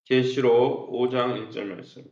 계시록 5장 1절 말씀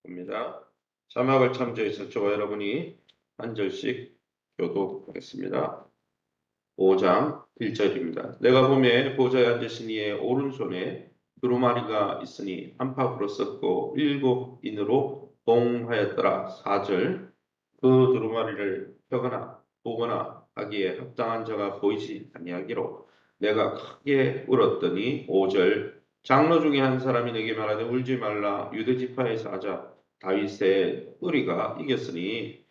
봅니다. 자막을 참조해서 저와 여러분이 한 절씩 교독하겠습니다. 5장 1절입니다. 내가 보매 보좌에 앉으신 이의 오른손에 두루마리가 있으니 안팎으로 썩고 7인으로 봉하였더라. 4절 그 두루마리를 펴거나 보거나 하기에 합당한 자가 보이지 아니하기로 내가 크게 울었더니 5절 장로 중에 한 사람이 내게 말하되 울지 말라 유대 지파에서 하자 다윗의 뿌리가 이겼으니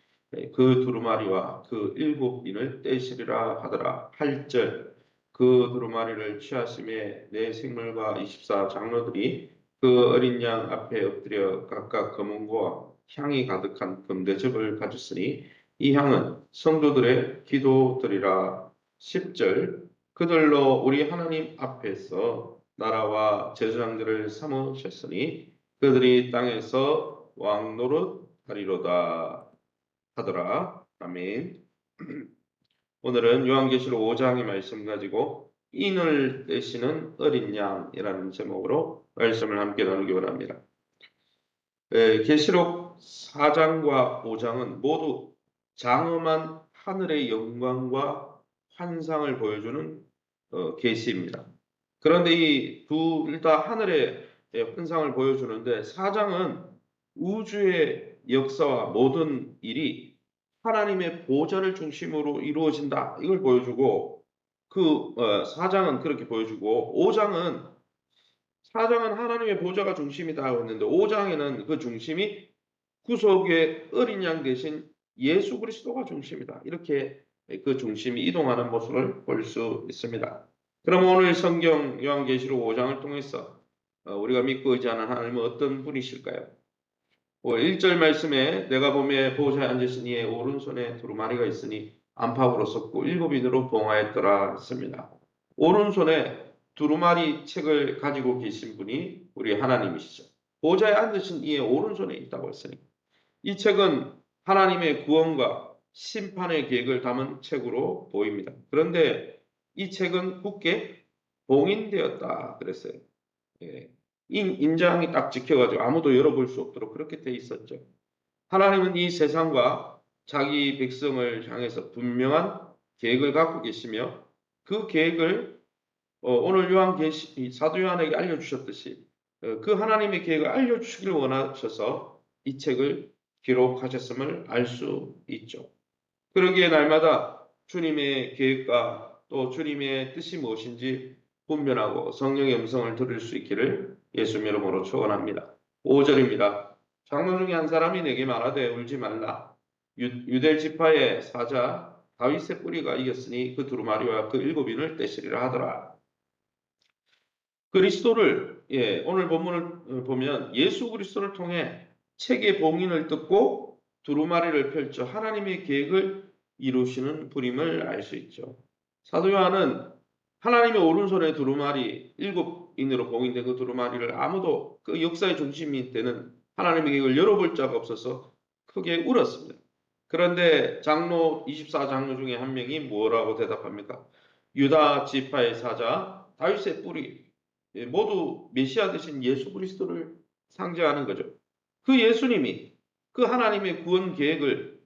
그 두루마리와 그 7인을 떼시리라 하더라. 8절 그 두루마리를 취하심에 내 생물과 24 장로들이 그 어린 양 앞에 엎드려 각각 검은고와 향이 가득한 금대접을 가졌으니 이 향은 성도들의 기도드리라. 10절 그들로 우리 하나님 앞에서 나라와 제사장들을 삼으셨으니 그들이 땅에서 왕노릇 하리로다 하더라. 아멘. 오늘은 요한계시록 5장의 말씀 가지고 인을 떼시는 어린 양이라는 제목으로 말씀을 함께 나누기 원합니다. 계시록 4장과 5장은 모두 장엄한 하늘의 영광과 환상을 보여주는 계시입니다. 그런데 이 둘 다 하늘의 환상을 보여주는데 4장은 우주의 역사와 모든 일이 하나님의 보좌를 중심으로 이루어진다. 이걸 보여주고 4장은 그렇게 보여주고 4장은 하나님의 보좌가 중심이다 했는데 5장에는 그 중심이 구속의 어린 양 대신 예수 그리스도가 중심이다. 이렇게 그 중심이 이동하는 모습을 볼 수 있습니다. 그럼 오늘 성경 요한계시록 5장을 통해서 우리가 믿고 의지하는 하나님은 어떤 분이실까요? 1절 말씀에 내가 보매 보좌에 앉으신 이의 오른손에 두루마리가 있으니 안팎으로 썩고 7인으로 봉하였더라 했습니다. 오른손에 두루마리 책을 가지고 계신 분이 우리 하나님이시죠. 보좌에 앉으신 이의 오른손에 있다고 했으니 이 책은 하나님의 구원과 심판의 계획을 담은 책으로 보입니다. 그런데 이 책은 굳게 봉인되었다 그랬어요. 예. 인장이 딱 지켜가지고 아무도 열어볼 수 없도록 그렇게 돼 있었죠. 하나님은 이 세상과 자기 백성을 향해서 분명한 계획을 갖고 계시며 그 계획을 오늘 사도 요한에게 알려주셨듯이 그 하나님의 계획을 알려주시길 원하셔서 이 책을 기록하셨음을 알 수 있죠. 그러기에 날마다 주님의 계획과 또 주님의 뜻이 무엇인지 분별하고 성령의 음성을 들을 수 있기를 예수님 이름으로 축원합니다. 5절입니다. 장로 중에 한 사람이 내게 말하되 울지 말라. 유대 지파의 사자 다윗의 뿌리가 이겼으니 그 두루마리와 그 7인을 떼시리라 하더라. 그리스도를 오늘 본문을 보면 예수 그리스도를 통해 책의 봉인을 뜯고 두루마리를 펼쳐 하나님의 계획을 이루시는 분임을 알 수 있죠. 사도 요한은 하나님의 오른손에 두루마리 7인으로 봉인된 그 두루마리를 아무도 그 역사의 중심이 되는 하나님의 계획을 열어볼 자가 없어서 크게 울었습니다. 그런데 24장로 중에 한 명이 뭐라고 대답합니까? 유다 지파의 사자 다윗의 뿌리 모두 메시아 되신 예수 그리스도를 상징하는 거죠. 그 예수님이 그 하나님의 구원 계획을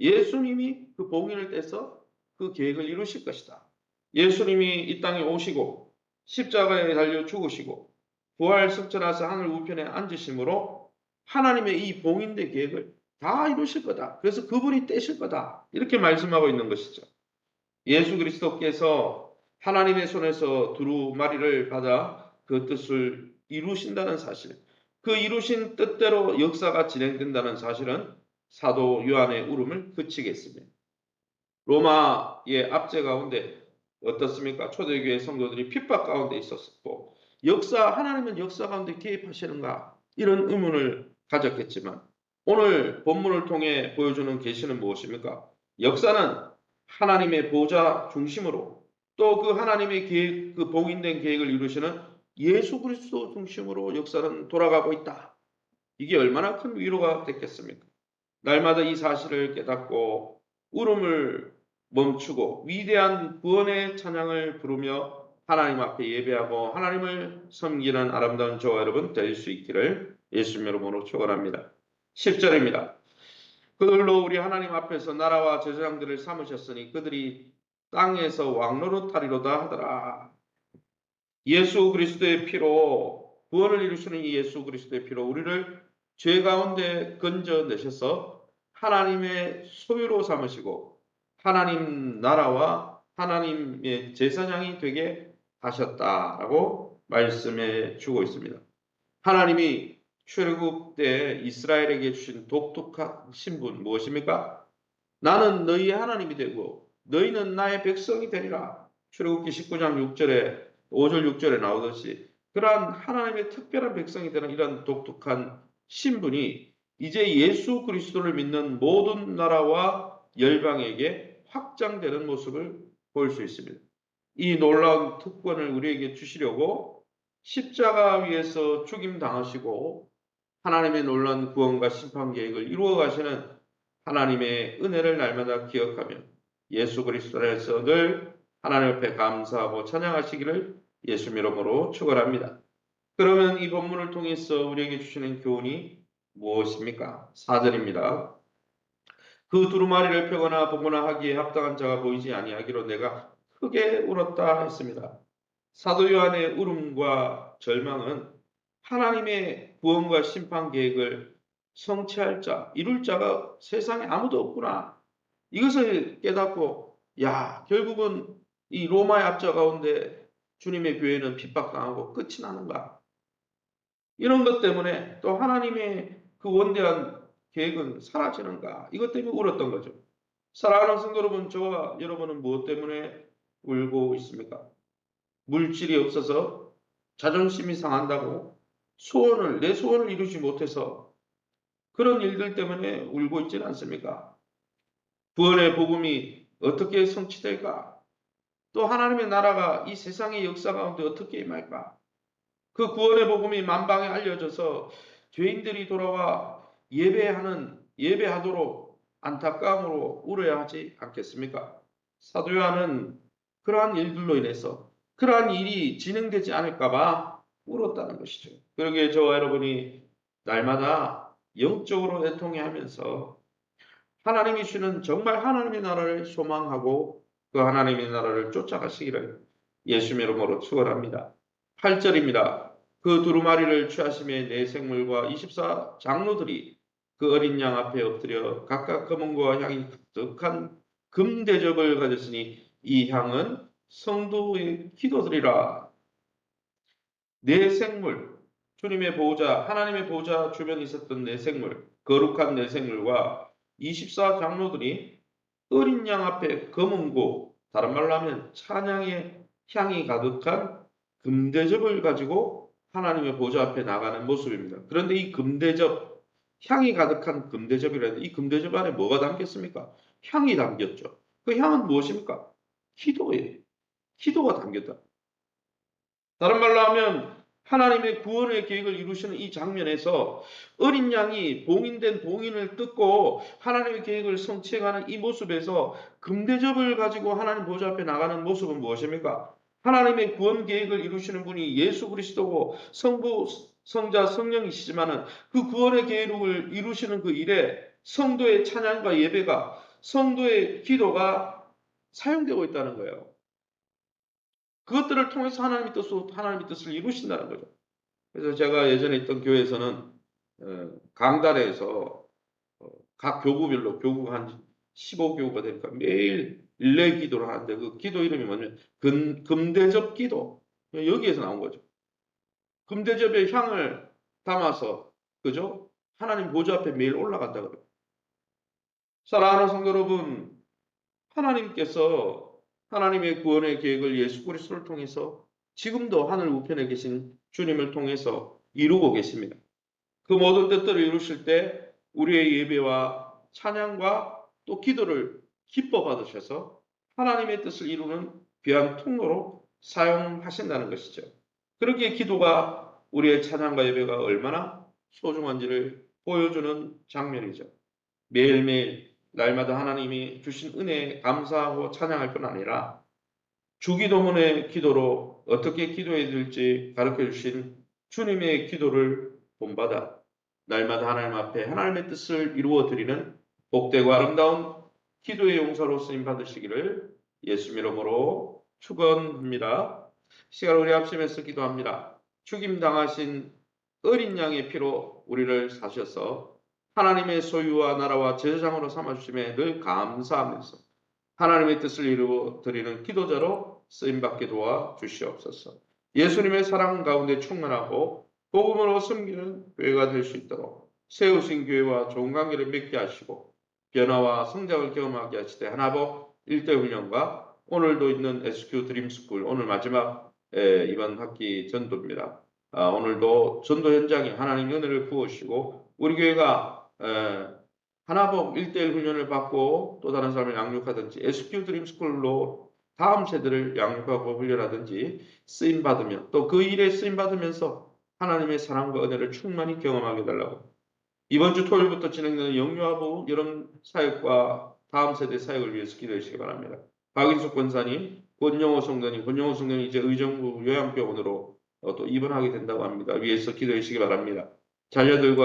예수님이 그 봉인을 떼서 그 계획을 이루실 것이다. 예수님이 이 땅에 오시고 십자가에 달려 죽으시고 부활 승천하사 하늘 우편에 앉으심으로 하나님의 이 봉인된 계획을 다 이루실 거다. 그래서 그분이 떼실 거다. 이렇게 말씀하고 있는 것이죠. 예수 그리스도께서 하나님의 손에서 두루마리를 받아 그 뜻을 이루신다는 사실, 그 이루신 뜻대로 역사가 진행된다는 사실은 사도 요한의 울음을 그치겠습니다. 로마의 압제 가운데 어떻습니까? 초대교회 성도들이 핍박 가운데 있었고 하나님은 역사 가운데 개입하시는가? 이런 의문을 가졌겠지만 오늘 본문을 통해 보여주는 계시는 무엇입니까? 역사는 하나님의 보좌 중심으로 또 그 하나님의 계획, 그 봉인된 계획을 이루시는 예수 그리스도 중심으로 역사는 돌아가고 있다. 이게 얼마나 큰 위로가 됐겠습니까? 날마다 이 사실을 깨닫고 울음을 멈추고 위대한 구원의 찬양을 부르며 하나님 앞에 예배하고 하나님을 섬기는 아름다운 저와 여러분 될 수 있기를 예수님 이름으로 축원합니다. 10절입니다. 그들로 우리 하나님 앞에서 나라와 제사장들을 삼으셨으니 그들이 땅에서 왕노릇하리로다 하더라. 예수 그리스도의 피로 구원을 이루시는 이 예수 그리스도의 피로 우리를 죄 가운데 건져내셔서 하나님의 소유로 삼으시고 하나님 나라와 하나님의 제사장이 되게 하셨다라고 말씀해 주고 있습니다. 하나님이 출애굽 때 이스라엘에게 주신 독특한 신분 무엇입니까? 나는 너희의 하나님이 되고 너희는 나의 백성이 되리라. 출애굽기 19장 6절에 5절 6절에 나오듯이 그러한 하나님의 특별한 백성이 되는 이런 독특한 신분이 이제 예수 그리스도를 믿는 모든 나라와 열방에게 확장되는 모습을 볼 수 있습니다. 이 놀라운 특권을 우리에게 주시려고 십자가 위에서 죽임 당하시고 하나님의 놀라운 구원과 심판 계획을 이루어 가시는 하나님의 은혜를 날마다 기억하며 예수 그리스도 안에서 늘 하나님 앞에 감사하고 찬양하시기를 예수 이름으로 축원합니다. 그러면 이 본문을 통해서 우리에게 주시는 교훈이 무엇입니까? 4절입니다. 그 두루마리를 펴거나 보거나 하기에 합당한 자가 보이지 아니하기로 내가 크게 울었다 했습니다. 사도 요한의 울음과 절망은 하나님의 구원과 심판 계획을 성취할 자, 이룰 자가 세상에 아무도 없구나. 이것을 깨닫고 야, 결국은 이 로마의 압제 가운데 주님의 교회는 핍박당하고 끝이 나는가. 이런 것 때문에 또 하나님의 그 원대한 계획은 사라지는가. 이것 때문에 울었던 거죠. 사랑하는 성도 여러분, 저와 여러분은 무엇 때문에 울고 있습니까? 물질이 없어서 자존심이 상한다고 내 소원을 이루지 못해서 그런 일들 때문에 울고 있지는 않습니까? 구원의 복음이 어떻게 성취될까? 또 하나님의 나라가 이 세상의 역사 가운데 어떻게 임할까? 그 구원의 복음이 만방에 알려져서 죄인들이 돌아와 예배하도록 안타까움으로 울어야 하지 않겠습니까? 사도 요한은 그러한 일들로 인해서 그러한 일이 진행되지 않을까봐 울었다는 것이죠. 그러기에 저와 여러분이 날마다 영적으로 애통해하면서 하나님이 주는 정말 하나님의 나라를 소망하고 그 하나님의 나라를 쫓아가시기를 예수의 이름으로 축원합니다. 8절입니다. 그 두루마리를 취하심에 네 생물과 24 장로들이 그 어린 양 앞에 엎드려 각각 검은과 향이 가득한 금대접을 가졌으니 이 향은 성도의 기도들이라. 네 생물, 주님의 보호자, 하나님의 보호자 주변에 있었던 네 생물, 거룩한 네 생물과 24 장로들이 어린 양 앞에 검은고, 다른 말로 하면 찬양의 향이 가득한 금대접을 가지고 하나님의 보좌 앞에 나가는 모습입니다. 그런데 이 금대접, 향이 가득한 금대접이라는데 이 금대접 안에 뭐가 담겼습니까? 향이 담겼죠. 그 향은 무엇입니까? 기도예요. 기도가 담겼다. 다른 말로 하면 하나님의 구원의 계획을 이루시는 이 장면에서 어린 양이 봉인된 봉인을 뜯고 하나님의 계획을 성취해가는 이 모습에서 금대접을 가지고 하나님 보좌 앞에 나가는 모습은 무엇입니까? 하나님의 구원 계획을 이루시는 분이 예수 그리스도고 성부, 성자, 성령이시지만은 그 구원의 계획을 이루시는 그 일에 성도의 찬양과 예배가 성도의 기도가 사용되고 있다는 거예요. 그것들을 통해서 하나님의 뜻을 이루신다는 거죠. 그래서 제가 예전에 있던 교회에서는 강단에서 각 교구별로 교구가 한 15교구가 되니까 매일 일례 기도를 하는데 그 기도 이름이 뭐냐면 금대접 기도. 여기에서 나온 거죠. 금대접의 향을 담아서 그죠? 하나님 보좌 앞에 매일 올라간다 그래요. 사랑하는 성도 여러분, 하나님께서 하나님의 구원의 계획을 예수 그리스도를 통해서 지금도 하늘 우편에 계신 주님을 통해서 이루고 계십니다. 그 모든 뜻들을 이루실 때 우리의 예배와 찬양과 또 기도를 기뻐 받으셔서 하나님의 뜻을 이루는 귀한 통로로 사용하신다는 것이죠. 그렇기에 기도가 우리의 찬양과 예배가 얼마나 소중한지를 보여주는 장면이죠. 매일매일 날마다 하나님이 주신 은혜에 감사하고 찬양할 뿐 아니라 주기도문의 기도로 어떻게 기도해야 될지 가르쳐 주신 주님의 기도를 본받아 날마다 하나님 앞에 하나님의 뜻을 이루어 드리는 복되고 아름다운 기도의 용사로 쓰임 받으시기를 예수 이름으로 축원합니다. 시간 우리 합심해서 기도합니다. 죽임 당하신 어린 양의 피로 우리를 사셔서 하나님의 소유와 나라와 제사장으로 삼아 주심에 늘 감사하면서 하나님의 뜻을 이루어 드리는 기도자로 쓰임 받게 도와 주시옵소서. 예수님의 사랑 가운데 충만하고 복음으로 섬기는 교회가 될 수 있도록 세우신 교회와 좋은 관계를 맺게 하시고 변화와 성장을 경험하게 하시되 하나복 1대 훈련과 오늘도 있는 SQ 드림스쿨 오늘 마지막 이번 학기 전도입니다. 오늘도 전도 현장에 하나님 은혜를 부으시고 우리 교회가 하나복 1대1 훈련을 받고 또 다른 사람을 양육하든지 SQ 드림스쿨로 다음 세대를 양육하고 훈련하든지 쓰임받으며 또 그 일에 쓰임받으면서 하나님의 사랑과 은혜를 충만히 경험하게 달라고 이번 주 토요일부터 진행되는 영유아부 여름 사역과 다음 세대 사역을 위해서 기도해 주시기 바랍니다. 박인숙 권사님, 권영호 성도님 이제 의정부 요양병원으로 또 입원하게 된다고 합니다. 위해서 기도해 주시기 바랍니다. 자녀들과